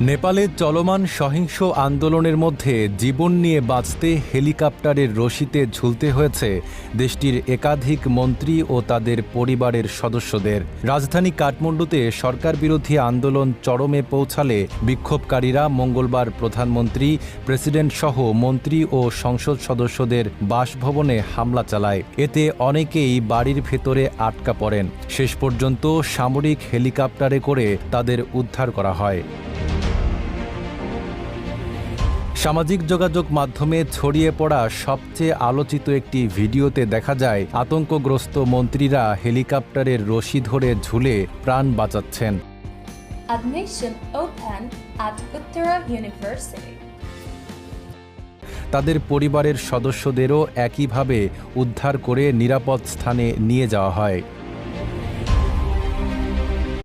নেপালে চলমান সহিংস আন্দোলনের মধ্যে জীবন নিয়ে বাঁচতে হেলিকপ্টারের রশিতে ঝুলতে হয়েছে দেশটির একাধিক মন্ত্রী ও তাদের পরিবারের সদস্যদের। রাজধানী কাঠমান্ডুতে সরকারবিরোধী আন্দোলন চরমে পৌঁছালে বিক্ষোভকারীরা মঙ্গলবার প্রধানমন্ত্রী, প্রেসিডেন্ট সহ মন্ত্রী ও সংসদ সদস্যদের বাসভবনে হামলা চালায়। এতে অনেকেই বাড়ির ভেতরে আটকা পড়েন। শেষ পর্যন্ত সামরিক হেলিকপ্টারে করে তাদের উদ্ধার করা হয়। সামাজিক যোগাযোগ মাধ্যমে ছড়িয়ে পড়া সবচেয়ে আলোচিত একটি ভিডিওতে দেখা যায় আতঙ্কগ্রস্ত মন্ত্রীরা হেলিকপ্টারের রশি ধরে ঝুলে প্রাণ বাঁচাচ্ছেন। Admission open at Uttara University. তাদের পরিবারের সদস্যদেরও একইভাবে উদ্ধার করে নিরাপদ স্থানে নিয়ে যাওয়া হয়।